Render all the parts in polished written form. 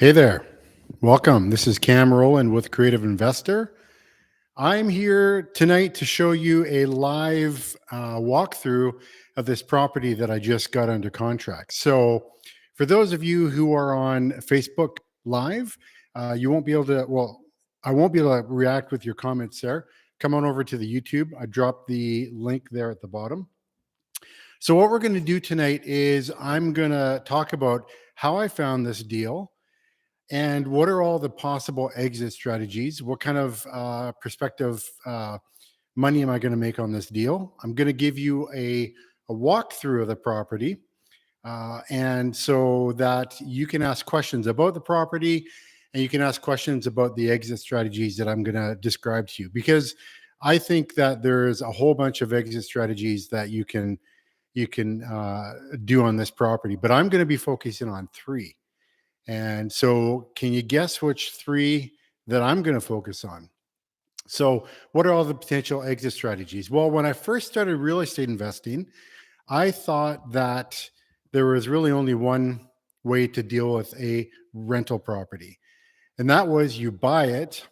Hey there. Welcome. This is Cam Rowland with Creative Investor. I'm here tonight to show you a live walkthrough of this property that I just got under contract. So, for those of you who are on Facebook Live, you won't be able to, I won't be able to react with your comments there. Come on over to the YouTube. I dropped the link there at the bottom. So, what we're going to do tonight is I'm going to talk about how I found this deal and what are all the possible exit strategies? What kind of prospective money am I going to make on this deal? I'm going to give you a walkthrough of the property. And so that you can ask questions about the property and you can ask questions about the exit strategies that I'm going to describe to you. Because I think that there's a whole bunch of exit strategies that you can do on this property. But I'm going to be focusing on three. And so can you guess which three that I'm going to focus on? So what are all the potential exit strategies? Well, when I first started real estate investing, I thought that there was really only one way to deal with a rental property. And that was you buy it,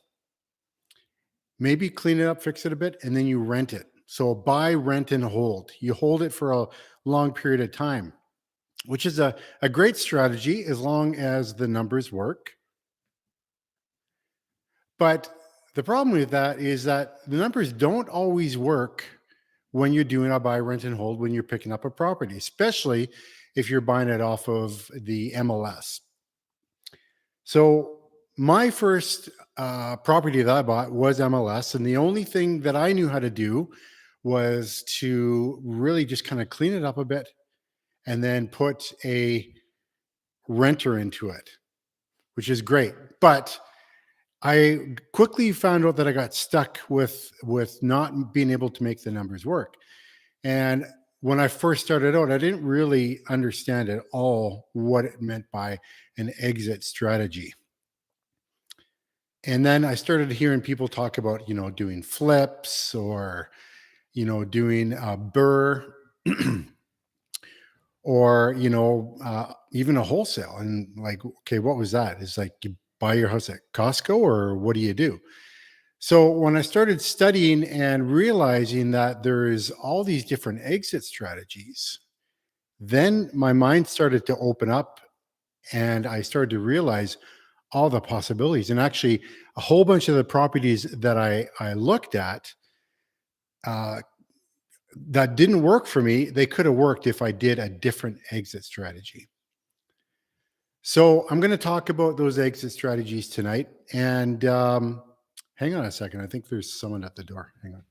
maybe clean it up, fix it a bit, and then you rent it. So buy, rent, and hold. You hold it for a long period of time, which is a great strategy as long as the numbers work. But the problem with that is that the numbers don't always work when you're doing a buy, rent, and hold when you're picking up a property, especially if you're buying it off of the MLS. So my first property that I bought was MLS, and the only thing that I knew how to do was to really just kind of clean it up a bit and then put a renter into it, which is great. But I quickly found out that I got stuck with not being able to make the numbers work. And when I first started out, I didn't really understand at all what it meant by an exit strategy. And then I started hearing people talk about, doing flips or, doing BRRRR or, even a wholesale. And like, okay, what was that? It's like you buy your house at Costco or what do you do? So when I started studying and realizing that there's all these different exit strategies, then my mind started to open up and I started to realize all the possibilities. And actually, a whole bunch of the properties that I looked at that didn't work for me, they could have worked if I did a different exit strategy. So I'm going to talk about those exit strategies tonight. And hang on a second. I think there's someone at the door. Hang on.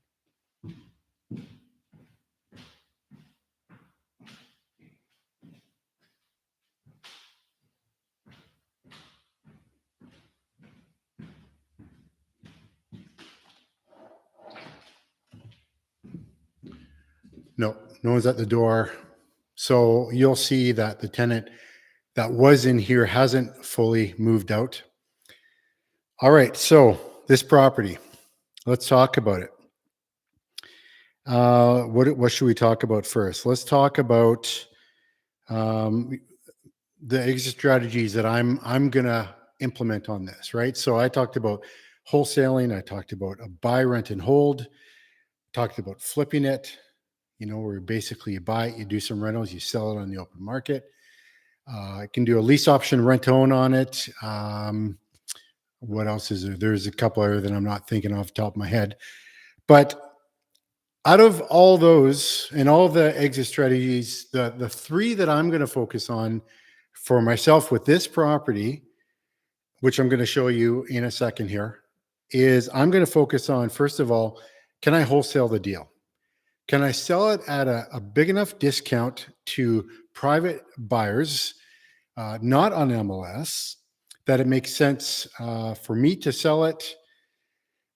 No one's at the door. So you'll see that the tenant that was in here hasn't fully moved out. All right. So this property, let's talk about it. What should we talk about first? Let's talk about the exit strategies that I'm gonna implement on this, right? So I talked about wholesaling, I talked about a buy, rent, and hold, talked about flipping it, where basically you buy it, you do some rentals, you sell it on the open market. I can do a lease option rent own on it. What else is there? There's a couple other that I'm not thinking off the top of my head. But out of all those and all the exit strategies, the three that I'm going to focus on for myself with this property, which I'm going to show you in a second here, is I'm going to focus on, first of all, can I wholesale the deal? Can I sell it at a big enough discount to private buyers, not on MLS, that it makes sense for me to sell it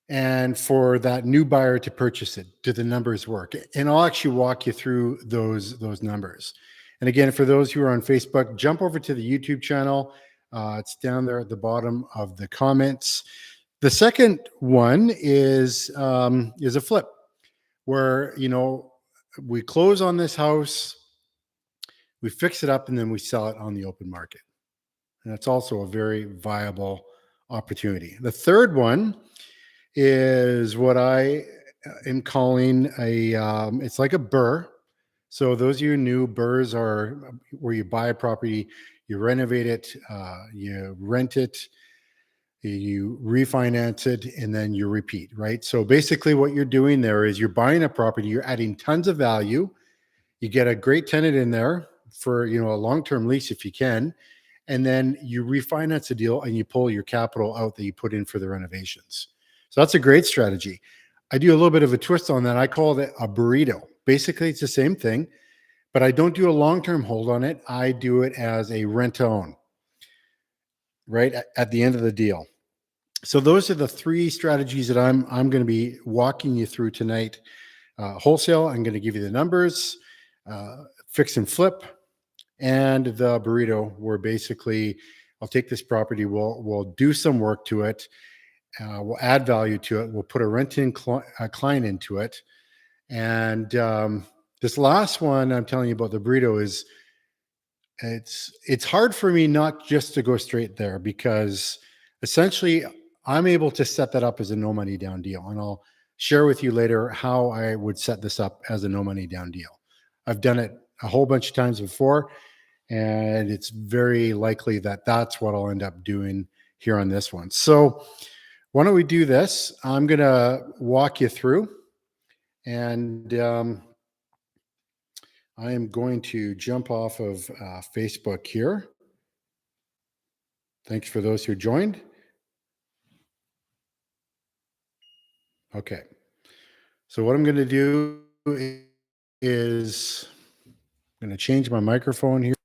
and for that new buyer to purchase it? Do the numbers work? And I'll actually walk you through those numbers. And again, for those who are on Facebook, jump over to the YouTube channel. It's down there at the bottom of the comments. The second one is a flip, where we close on this house, we fix it up, and then we sell it on the open market. And that's also a very viable opportunity. The third one is what I am calling it's like a BRRRR. So those of you new, BRRRRs are where you buy a property, you renovate it, you rent it, you refinance it, and then you repeat, right? So basically what you're doing there is you're buying a property, you're adding tons of value, you get a great tenant in there for, a long-term lease if you can, and then you refinance the deal and you pull your capital out that you put in for the renovations. So that's a great strategy. I do a little bit of a twist on that. I call it a burrito. Basically, it's the same thing, but I don't do a long-term hold on it. I do it as a rent-to-own, right at the end of the deal. So those are the three strategies that I'm going to be walking you through tonight. Wholesale, I'm going to give you the numbers. Fix and flip, and the burrito, where basically I'll take this property, we'll do some work to it, we'll add value to it, we'll put a renting client into it, and this last one I'm telling you about, the burrito, is it's hard for me not just to go straight there, because essentially I'm able to set that up as a no money down deal, and I'll share with you later how I would set this up as a no money down deal. I've done it a whole bunch of times before, and it's very likely that that's what I'll end up doing here on this one. So why don't we do this? I'm going to walk you through, and I am going to jump off of Facebook here. Thanks for those who joined. Okay. So what I'm going to do is I'm going to change my microphone here.